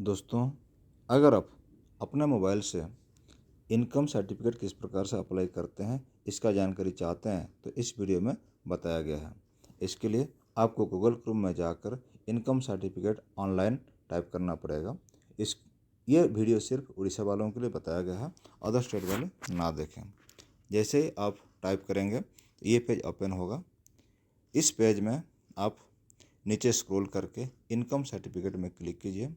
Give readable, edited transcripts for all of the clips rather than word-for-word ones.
दोस्तों, अगर आप अपने मोबाइल से इनकम सर्टिफिकेट किस प्रकार से अप्लाई करते हैं इसका जानकारी चाहते हैं तो इस वीडियो में बताया गया है। इसके लिए आपको गूगल क्रोम में जाकर इनकम सर्टिफिकेट ऑनलाइन टाइप करना पड़ेगा। ये वीडियो सिर्फ उड़ीसा वालों के लिए बताया गया है, अदर स्टेट वाले ना देखें। जैसे ही आप टाइप करेंगे ये पेज ओपन होगा। इस पेज में आप नीचे स्क्रॉल करके इनकम सर्टिफिकेट में क्लिक कीजिए,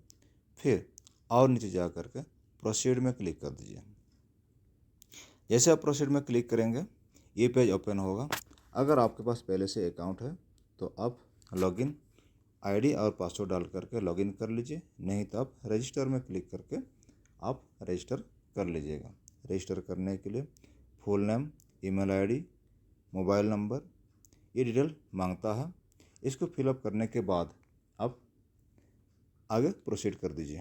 फिर और नीचे जा कर के प्रोसीड में क्लिक कर दीजिए। जैसे आप प्रोसीड में क्लिक करेंगे ये पेज ओपन होगा। अगर आपके पास पहले से अकाउंट है तो आप लॉगिन आईडी और पासवर्ड डाल करके लॉगिन कर लीजिए, नहीं तो आप रजिस्टर में क्लिक करके आप रजिस्टर कर लीजिएगा। रजिस्टर करने के लिए full name, email ID, mobile number ये डिटेल मांगता है। इसको फिलअप करने के बाद आप आगे प्रोसीड कर दीजिए।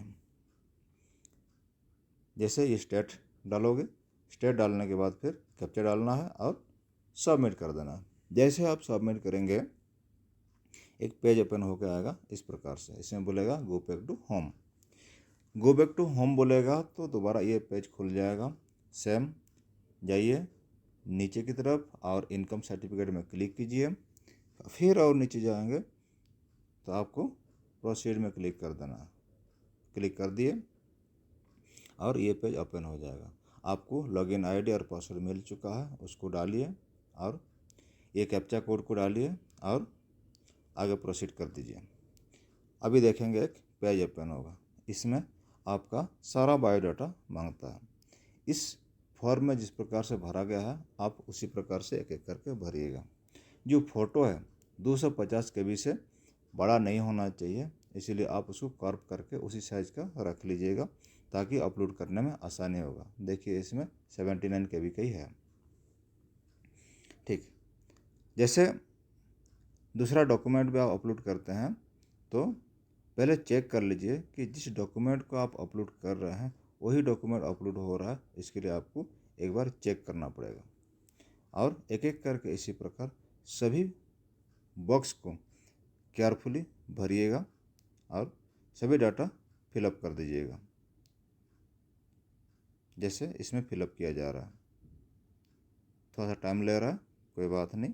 जैसे ये स्टेट डालोगे, स्टेट डालने के बाद फिर कैप्चा डालना है और सबमिट कर देना है। जैसे आप सबमिट करेंगे एक पेज ओपन होकर आएगा इस प्रकार से। इसमें बोलेगा go back to home. Go back to home बोलेगा तो दोबारा ये पेज खुल जाएगा। सेम जाइए नीचे की तरफ और इनकम सर्टिफिकेट में क्लिक कीजिए, फिर और नीचे जाएंगे तो आपको प्रोसीड में क्लिक कर देना है। क्लिक कर दिए और ये पेज ओपन हो जाएगा। आपको लॉगिन आईडी और पासवर्ड मिल चुका है, उसको डालिए और ये कैप्चा कोड को डालिए और आगे प्रोसीड कर दीजिए। अभी देखेंगे एक पेज ओपन होगा, इसमें आपका सारा बायोडाटा मांगता है। इस फॉर्म में जिस प्रकार से भरा गया है आप उसी प्रकार से एक एक करके भरिएगा। जो फ़ोटो है 250 KB से बड़ा नहीं होना चाहिए, इसीलिए आप उसको क्रॉप करके उसी साइज़ का रख लीजिएगा ताकि अपलोड करने में आसानी होगा। देखिए इसमें 79 KB का ही है। ठीक, जैसे दूसरा डॉक्यूमेंट भी आप अपलोड करते हैं तो पहले चेक कर लीजिए कि जिस डॉक्यूमेंट को आप अपलोड कर रहे हैं वही डॉक्यूमेंट अपलोड हो रहा है। इसके लिए आपको एक बार चेक करना पड़ेगा और एक एक करके इसी प्रकार सभी बॉक्स को केयरफुली भरिएगा और सभी डाटा फिलअप कर दीजिएगा। जैसे इसमें फिलअप किया जा रहा है, थोड़ा सा टाइम ले रहा है, कोई बात नहीं।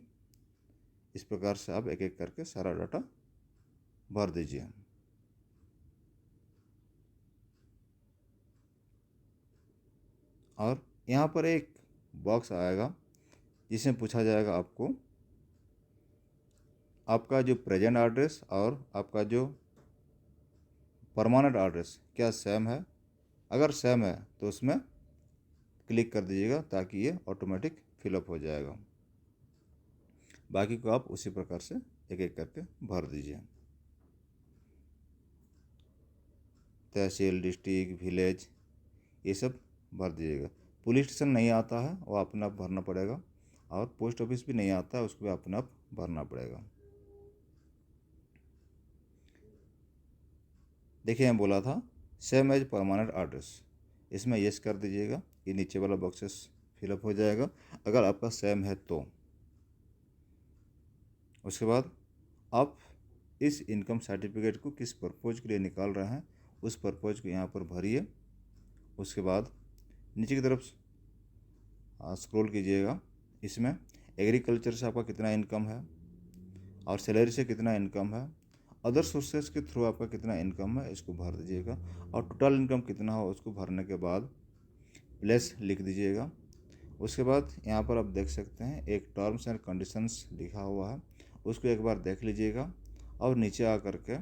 इस प्रकार से आप एक एक करके सारा डाटा भर दीजिए। और यहाँ पर एक बॉक्स आएगा जिसमें पूछा जाएगा आपको आपका जो प्रेजेंट एड्रेस और आपका जो परमानेंट एड्रेस क्या सेम है। अगर सेम है तो उसमें क्लिक कर दीजिएगा ताकि ये ऑटोमेटिक फिलअप हो जाएगा। बाकी को आप उसी प्रकार से एक एक करके भर दीजिए। तहसील, डिस्ट्रिक्ट, विलेज ये सब भर दीजिएगा। पुलिस स्टेशन नहीं आता है वो अपने आप भरना पड़ेगा और पोस्ट ऑफिस भी नहीं आता है उसको भी अपने आप भरना पड़ेगा। देखिए मैं बोला था सेम एज परमानेंट एड्रेस, इसमें यस कर दीजिएगा। ये नीचे वाला बॉक्सेस फिलअप हो जाएगा अगर आपका सेम है तो। उसके बाद आप इस इनकम सर्टिफिकेट को किस पर्पज़ के लिए निकाल रहे हैं उस पर्पज़ को यहाँ पर भरिए। उसके बाद नीचे की तरफ स्क्रॉल कीजिएगा। इसमें एग्रीकल्चर से आपका कितना इनकम है और सैलरी से कितना इनकम है, अदर सोर्सेज के थ्रू आपका कितना इनकम है इसको भर दीजिएगा और टोटल इनकम कितना हो उसको भरने के बाद प्लेस लिख दीजिएगा। उसके बाद यहाँ पर आप देख सकते हैं एक टर्म्स एंड कंडीशंस लिखा हुआ है, उसको एक बार देख लीजिएगा और नीचे आ करके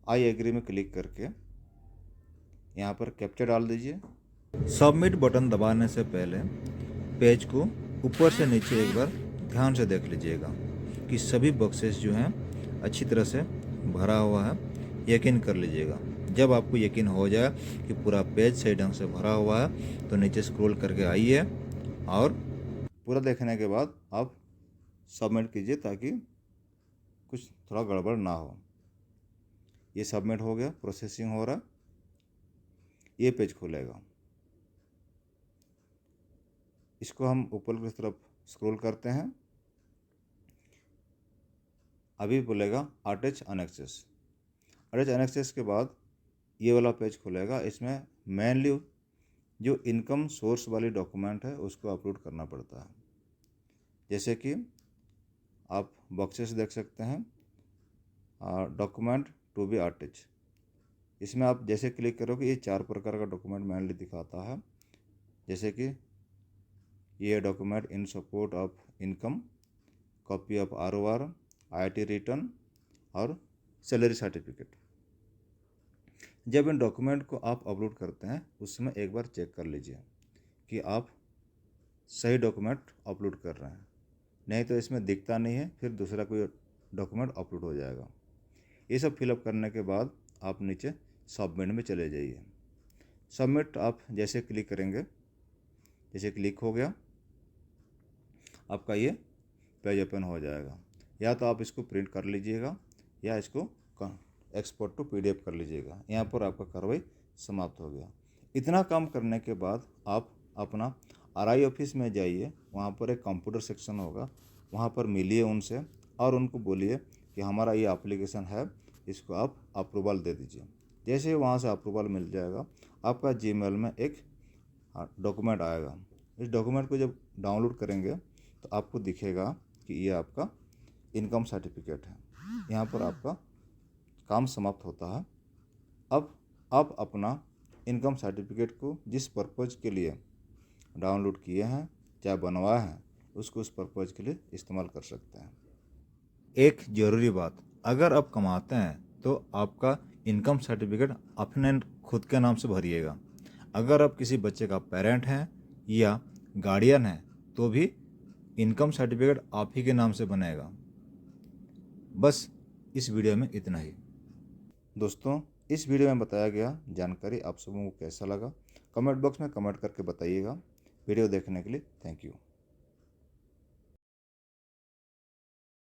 आई एग्री में क्लिक करके यहाँ पर कैप्चा डाल दीजिए। सबमिट बटन दबाने से पहले पेज को ऊपर से नीचे एक बार ध्यान से देख लीजिएगा कि सभी बॉक्सेस जो हैं अच्छी तरह से भरा हुआ है। यकीन कर लीजिएगा। जब आपको यकीन हो जाए कि पूरा पेज सही ढंग से भरा हुआ है तो नीचे स्क्रॉल करके आइए और पूरा देखने के बाद आप सबमिट कीजिए ताकि कुछ थोड़ा गड़बड़ ना हो। ये सबमिट हो गया, प्रोसेसिंग हो रहा, ये पेज खुलेगा। इसको हम ऊपर की तरफ स्क्रॉल करते हैं। अभी बोलेगा अटैच एनेक्सेस। अटैच एनेक्सेस के बाद ये वाला पेज खुलेगा। इसमें मेनली जो इनकम सोर्स वाली डॉक्यूमेंट है उसको अपलोड करना पड़ता है। जैसे कि आप बॉक्सेस देख सकते हैं, डॉक्यूमेंट टू बी अटैच। इसमें आप जैसे क्लिक करोगे ये 4 प्रकार का डॉक्यूमेंट मेनली दिखाता है। जैसे कि ये document in support of income, copy of ROR, IIT return और सैलरी सर्टिफिकेट। जब इन डॉक्यूमेंट को आप अपलोड करते हैं उस समय एक बार चेक कर लीजिए कि आप सही डॉक्यूमेंट अपलोड कर रहे हैं, नहीं तो इसमें दिखता नहीं है, फिर दूसरा कोई डॉक्यूमेंट अपलोड हो जाएगा। ये सब फिलअप करने के बाद आप नीचे सबमिट में चले जाइए। सबमिट आप जैसे क्लिक करेंगे, जैसे क्लिक हो गया आपका ये पेज ओपन हो जाएगा। या तो आप इसको प्रिंट कर लीजिएगा या इसको एक्सपोर्ट टू PDF कर लीजिएगा। यहाँ पर आपका कार्रवाई समाप्त हो गया। इतना काम करने के बाद आप अपना RI ऑफिस में जाइए, वहाँ पर एक कंप्यूटर सेक्शन होगा, वहाँ पर मिलिए उनसे और उनको बोलिए कि हमारा ये एप्लीकेशन है, इसको आप अप्रूवल दे दीजिए। जैसे वहाँ से अप्रूवल मिल जाएगा, आपका जीमेल में एक डॉक्यूमेंट आएगा। इस डॉक्यूमेंट को जब डाउनलोड करेंगे तो आपको दिखेगा कि ये आपका इनकम सर्टिफिकेट है। यहाँ पर आपका काम समाप्त होता है। अब आप अपना इनकम सर्टिफिकेट को जिस पर्पज़ के लिए डाउनलोड किए हैं, चाहे बनवाए हैं, उसको उस पर्पज़ के लिए इस्तेमाल कर सकते हैं। एक ज़रूरी बात, अगर आप कमाते हैं तो आपका इनकम सर्टिफिकेट अपने खुद के नाम से भरिएगा। अगर आप किसी बच्चे का पेरेंट हैं या गार्डियन हैं तो भी इनकम सर्टिफिकेट आप ही के नाम से बनेगा। बस इस वीडियो में इतना ही। दोस्तों, इस वीडियो में बताया गया जानकारी आप सबों को कैसा लगा, कमेंट बॉक्स में कमेंट करके बताइएगा। वीडियो देखने के लिए थैंक यू।